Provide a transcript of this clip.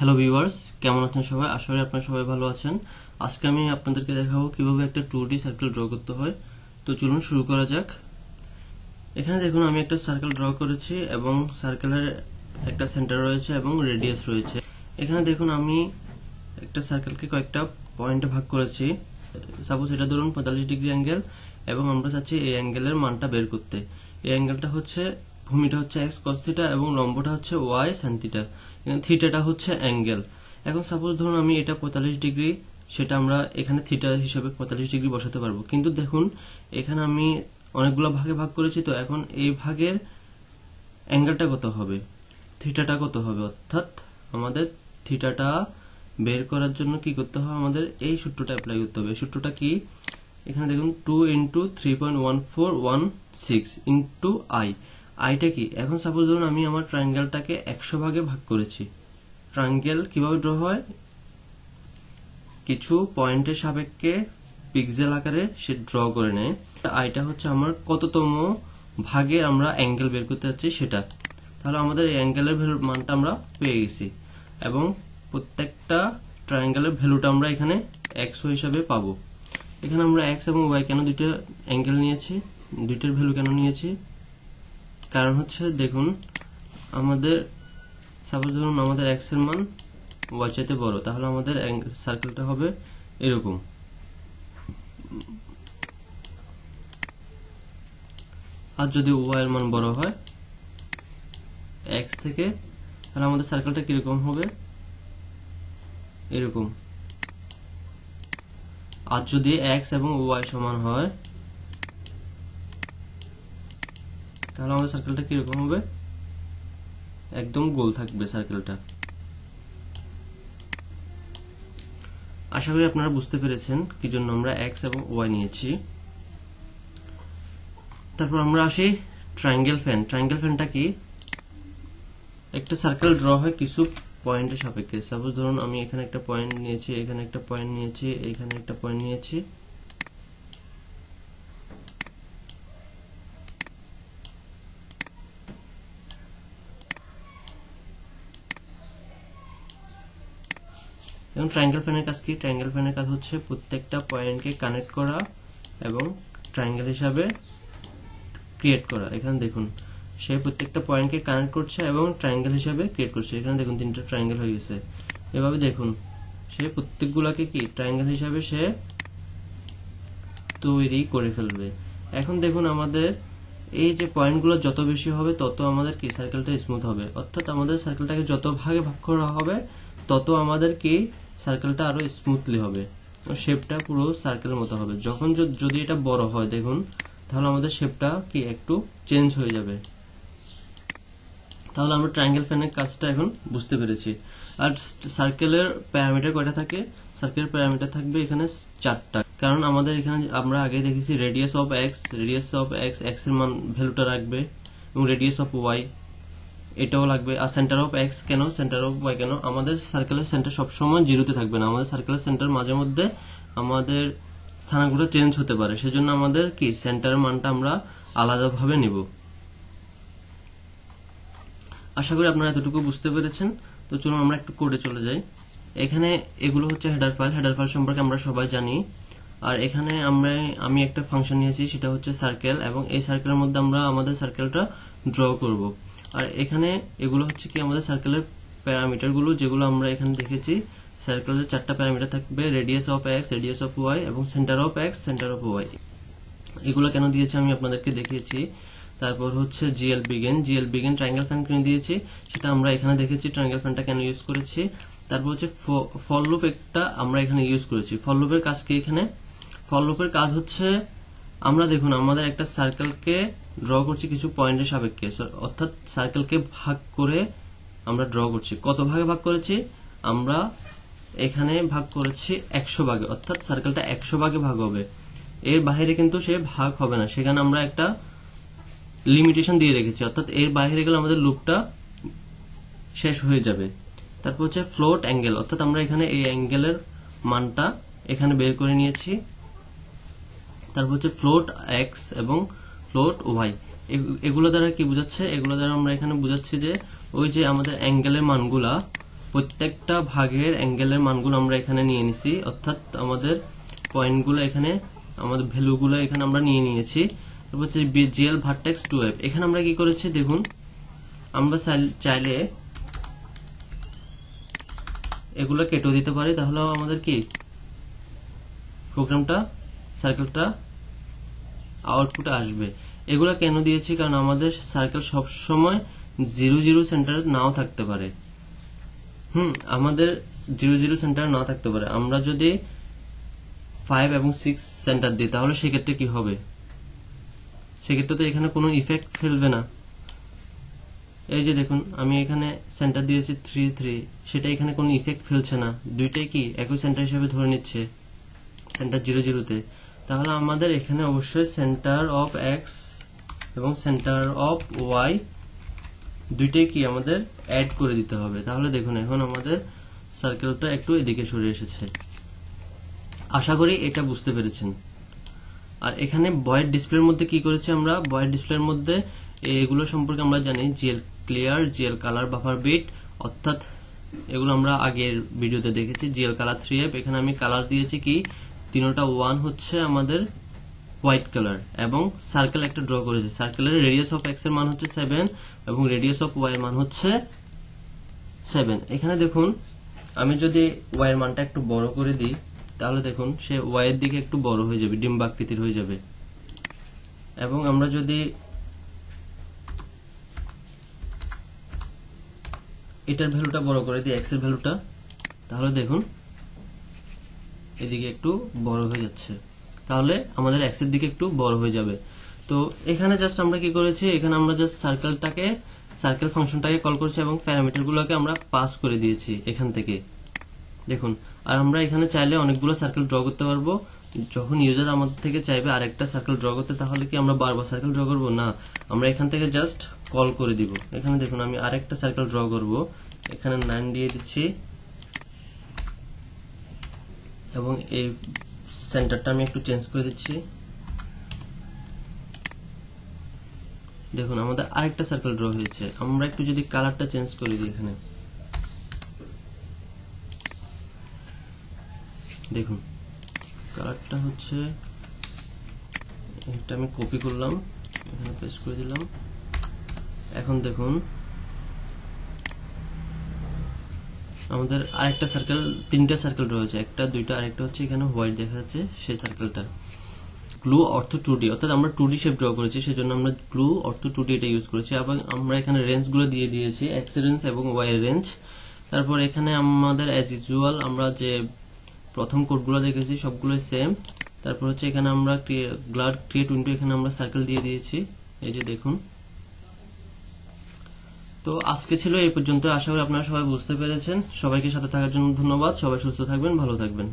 Hello viewers, কেমন আছেন সবাই? আশা করি আপনারা সবাই ভালো আছেন। আজকে আমি আপনাদেরকে দেখাবো কিভাবে একটা 2D সার্কেল ড্র করতে হয়। তো চলুন শুরু করা যাক। এখানে দেখুন আমি একটা সার্কেল ড্র করেছি এবং সার্কেলের একটা সেন্টার রয়েছে এবং রেডিয়াস রয়েছে। এখানে দেখুন আমি একটা সার্কেলকে কয়েকটা পয়েন্টে ভাগ করেছি। সাপোজ এটা ধরুন 45 ডিগ্রি অ্যাঙ্গেল এবং আমরা চাচ্ছি এই অ্যাঙ্গেলের মানটা বের করতে। এই অ্যাঙ্গেলটা হচ্ছে, ভূমিটা হচ্ছে x cos থিটা এবং লম্বটা হচ্ছে y sin থিটা। থিটাটা হচ্ছে অ্যাঙ্গেল। এখন সাপোজ ধরুন আমি এটা 45 ডিগ্রি, সেটা আমরা এখানে থিটা হিসেবে 45 ডিগ্রি বসাতে পারবো। কিন্তু দেখুন এখানে আমি অনেকগুলো ভাগে ভাগ করেছি, তো এখন এই ভাগের অ্যাঙ্গেলটা কত হবে, থিটাটা কত হবে, অর্থাৎ আমাদের থিটাটা বের করার জন্য কি করতে হবে, আমাদের এই সূত্রটা অ্যাপ্লাই করতে হবে। এই সূত্রটা কি, এখানে দেখুন 2 × 3.1416 ইন্টু আই। আইটা কি, এখন সাপোজ ধরুন আমি আমার ট্রায়াঙ্গেলটাকে 100 ভাগে ভাগ করেছি। ট্রায়াঙ্গেল কিভাবে ড্র হয়, কিছু পয়েন্টের সাপেক্ষে পিক্সেল আকারে সে ড্র করে নেয়। আইটা হচ্ছে আমার কততম ভাগে আমরা অ্যাঙ্গেল বের করতে যাচ্ছি সেটা। তাহলে আমাদের এই অ্যাঙ্গেলের ভ্যালুর মানটা আমরা পেয়ে গেছি এবং প্রত্যেকটা ট্রায়াঙ্গেলের ভ্যালুটা আমরা এখানে এক্স হিসাবে পাবো। এখানে আমরা এক্স এবং ওয়াই কেন দুইটা অ্যাঙ্গেল নিয়েছি, দুইটার ভ্যালু কেন নিয়েছি, কারণ হচ্ছে দেখুন আমাদের সাপোজ ধরুন আমাদের এক্স এর মান ওয়াই চাইতে বড়, তাহলে আমাদের সার্কেলটা হবে এরকম। আর যদি ওয়াই এর মান বড় হয় এক্স থেকে, তাহলে আমাদের সার্কেলটা কিরকম হবে, এরকম। আর যদি এক্স এবং ওয়াই সমান হয় তাহলে আমাদের সার্কেলটা কিরকম হবে, একদম গোল থাকবে সার্কেলটা। আশা করি আপনারা বুঝতে পেরেছেন কি জন্য আমরা এক্স এবং ওয়াই নিয়েছি। তারপর আমরা আসি ট্রায়াঙ্গেল ফ্যান। ট্রায়াঙ্গেল ফ্যানটা কি, একটা সার্কেল ড্র হয় কিছু পয়েন্টের সাপেক্ষে। সাপোজ ধরুন আমি এখানে একটা পয়েন্ট নিয়েছি, এখানে একটা পয়েন্ট নিয়েছি, এখানে একটা পয়েন্ট নিয়েছি। এবং ট্রায়াঙ্গেল ফ্যানের কাজ কি, ট্রায়াঙ্গেল ফ্যানের কাজ হচ্ছে প্রত্যেকটা পয়েন্টকে কানেক্ট করা এবং ট্রায়াঙ্গেল হিসাবে ক্রিয়েট করা। এখানে দেখুন সে প্রত্যেকটা পয়েন্টকে কানেক্ট করছে এবং ট্রায়াঙ্গেল হিসাবে ক্রিয়েট করছে। এখানে দেখুন 3টা ট্রায়াঙ্গেল হয়ে গেছে। এভাবে দেখুন সে প্রত্যেকগুলোকে কি ট্রায়াঙ্গেল হিসাবে সে তৈরি করে ফেলবে। এখন দেখুন আমাদের এই যে পয়েন্টগুলো যত বেশি হবে তত আমাদের কি সার্কেলটা স্মুথ হবে, অর্থাৎ আমাদের সার্কেলটাকে যত ভাগে ভাগ করা হবে তত আমাদের কি সার্কেলটা আরো স্মুথলি হবে, শেপটা পুরো সার্কেলের মতো হবে। যখন যদি এটা বড় হয় দেখুন, তাহলে আমাদের শেপটা কি একটু চেঞ্জ হয়ে যাবে। তাহলে আমরা ট্রায়াঙ্গেল ফ্যানের কাজটা এখন বুঝতে পেরেছি। আর সার্কেলের প্যারামিটার কয়টা থাকে, সার্কেলের প্যারামিটার থাকবে এখানে 4টা। কারণ আমাদের এখানে আমরা আগে দেখেছি রেডিয়াস অফ এক্স, এক্স এর মান ভ্যালুটা রাখবে এবং রেডিয়াস অফ ওয়াই এটাও লাগবে। আর সেন্টার অফ এক্স কেন, সেন্টার অফ ওয়াই কেন, আমাদের সার্কেলের সেন্টার সবসময় জিরোতে থাকবে না। আমাদের সার্কেলের সেন্টার মাঝে মধ্যে আমাদের স্থানাঙ্কটা চেঞ্জ হতে পারে, সেজন্য আমাদের কি সেন্টারের মানটা আমরা আলাদাভাবে নেব। আশা করি আপনারা এতটুকু বুঝতে পেরেছেন। তো চলুন আমরা একটু কোডে চলে যাই। এখানে এগুলো হচ্ছে হেডার ফাইল। হেডার ফাইল সম্পর্কে আমরা সবাই জানি। আর এখানে আমি একটা ফাংশন নিয়েছি, সেটা হচ্ছে সার্কেল, এবং এই সার্কেলের মধ্যে আমরা আমাদের সার্কেলটা ড্র করব। আর এখানে এগুলো হচ্ছে কি আমাদের সার্কেলের প্যারামিটারগুলো, যেগুলো আমরা এখানে দেখেছি। সার্কেলের 4টা প্যারামিটার থাকবে, radius of x, radius of y এবং centre of x, centre of y. এগুলো কেন দিয়েছি আমি আপনাদেরকে দেখিয়েছি। তারপর হচ্ছে জিএল বিগিন ট্রায়াঙ্গেল ফ্যান কেন দিয়েছি সেটা আমরা এখানে দেখেছি, ট্রায়াঙ্গেল ফ্যানটা কেন ইউজ করেছি। তারপর হচ্ছে ফর লুপ একটা আমরা এখানে ইউজ করেছি। ফর লুপের কাজ কি, এখানে ফর লুপের কাজ হচ্ছে আমরা দেখুন আমাদের একটা সার্কেলকে ড্র করছি কিছু পয়েন্টের সাপেক্ষে, অর্থাৎ সার্কেলকে ভাগ করে আমরা ড্র করছি। কত ভাগে ভাগ করেছি, আমরা এখানে ভাগ করেছি 100 ভাগে, অর্থাৎ সার্কেলটা 100 ভাগে ভাগ হবে। এর বাইরে কিন্তু সে ভাগ হবে না, সেখানে আমরা একটা লিমিটেশন দিয়ে রেখেছি, অর্থাৎ এর বাইরে গেলে আমাদের লুপটা শেষ হয়ে যাবে। তারপর হচ্ছে ফ্লোট অ্যাঙ্গেল, অর্থাৎ আমরা এখানে এই অ্যাঙ্গেলের মানটা এখানে বের করে নিয়েছি। তারপর হচ্ছে ফ্লোট এক্স এবং ফ্লোট ওয়াই। এগুলো দ্বারা কি বোঝাচ্ছে, এগুলো দ্বারা আমরা এখানে বোঝাচ্ছি যে ওই যে আমাদের অ্যাঙ্গেলের মানগুলা প্রত্যেকটা ভাগের অ্যাঙ্গেলের মানগুলো আমরা এখানে নিয়ে নিছি, অর্থাৎ আমাদের পয়েন্টগুলো এখানে, আমাদের ভ্যালুগুলো এখানে আমরা নিয়ে নিয়েছি। তারপর হচ্ছে জিএল ভার্টেক্স 2f, এখানে আমরা কি করেছি দেখুন, আমরা চাইলে এগুলো কেটে দিতে পারি, তাহলে আমাদের কি প্রোগ্রামটা, সার্কেলটা আউটপুটে আসবে। এগুলো কেন দিয়েছি, কারণ আমাদের সার্কেল সব সময় 0 0 সেন্টার নাও থাকতে পারে। আমাদের 0 0 সেন্টার নাও থাকতে পারে। আমরা যদি 5 এবং 6 সেন্টার দিই তাহলে সেক্ষেত্রে কি হবে, সেক্ষেত্রে তো এখানে কোনো ইফেক্ট ফেলবে না। এই যে দেখুন আমি এখানে সেন্টার দিয়েছি 3 3, সেটা এখানে কোনো ইফেক্ট ফেলছে না, দুইটাই কি একই সেন্টার হিসেবে ধরে নিচ্ছে সেন্টার 0 0 তে। তাহলে আমাদের এখানে অবশ্যই সেন্টার অফ এক্স এবং সেন্টার অফ ওয়াই দুইটাই কি আমাদের অ্যাড করে দিতে হবে। তাহলে দেখুন এখন আমাদের সার্কেলটা একটু এদিকে সরে এসেছে। আশা করি এটা বুঝতে পেরেছেন। আর এখানে ভয়েড ডিসপ্লের মধ্যে কি করেছি আমরা, ভয়েড ডিসপ্লের মধ্যে এগুলো সম্পর্কে আমরা জানি, GL clear, GL colour, buffer bit, অর্থাৎ এগুলো আমরা আগের ভিডিওতে দেখেছি। জিএল কালার 3f, এখানে আমি কালার দিয়েছি কি তিনটা 1 হচ্ছে আমাদের হোয়াইট কালার, এবং সার্কেল একটা ড্র করেছি। সার্কেলের রেডিয়াস অফ এক্স এর মান হচ্ছে 7 এবং রেডিয়াস অফ ওয়াই এর মান হচ্ছে 7। এখানে দেখুন আমি যদি ওয়াই এর মানটা একটু বড় করে দিই তাহলে দেখুন সে ওয়াই এর দিকে একটু বড় হয়ে যাবে, ডিম্বাকৃতির হয়ে যাবে। এবং আমরা যদি এটার ভ্যালুটা বড় করে দিই, এক্স এর ভ্যালুটা, তাহলে দেখুন এদিকে একটু বড় হয়ে যাচ্ছে, তাহলে আমাদের এক্স এর দিকে একটু বড় হয়ে যাবে। তো এখানে জাস্ট আমরা কি করেছি, এখানে আমরা জাস্ট সার্কেল ফাংশনটাকে কল করেছি এবং প্যারামিটারগুলোকে আমরা পাস করে দিয়েছি এখান থেকে দেখুন। আর আমরা এখানে চাইলে অনেকগুলো সার্কেল ড্র করতে পারবো। যখন ইউজার আমাদের থেকে চাইবে আরেকটা সার্কেল ড্র করতে, তাহলে কি আমরা বারবার সার্কেল ড্র করবো না, আমরা এখান থেকে জাস্ট কল করে দিব। এখানে দেখুন আমি আরেকটা সার্কেল ড্র করব, এখানে 9 দিয়ে দিচ্ছি এবং এই সেন্টারটা আমি একটু চেঞ্জ করে দিচ্ছি। দেখুন আমাদের আরেকটা সার্কেল ড্র হয়েছে। আমরা একটু যদি কালারটা চেঞ্জ করে দিই, এখানে দেখুন কালারটা হচ্ছে, এটা আমি কপি করলাম, এখানে পেস্ট করে দিলাম। এখন দেখুন আমাদের আরেকটা সার্কেল, তিনটা সার্কেল রয়েছে, একটা দুইটা আরেকটা হচ্ছে এখানে হোয়াইট দেখা যাচ্ছে সেই সার্কেলটা। গ্লু অর্থ 2D, অর্থাৎ আমরা 2D শেপ ড্র করেছি, সেজন্য আমরা গ্লু অর্থ 2D এটা ইউজ করেছি। এবং আমরা এখানে রেঞ্জগুলো দিয়ে দিয়েছি, এক্স রেঞ্জ এবং ওয়াই রেঞ্জ। তারপর এখানে আমাদের অ্যাজ ইউজুয়াল আমরা যে প্রথম কোডগুলো দেখেছি সবগুলোই সেম। তারপর হচ্ছে এখানে আমরা গ্লাড ক্রিয়েট উইন্ডো, এখানে আমরা সার্কেল দিয়ে দিয়েছি, এই যে দেখুন। তো আজকে ছিল এই পর্যন্ত। আশা করি আপনারা সবাই বুঝতে পেরেছেন। সবাইকে সাথে থাকার জন্য ধন্যবাদ। সবাই সুস্থ থাকবেন, ভালো থাকবেন।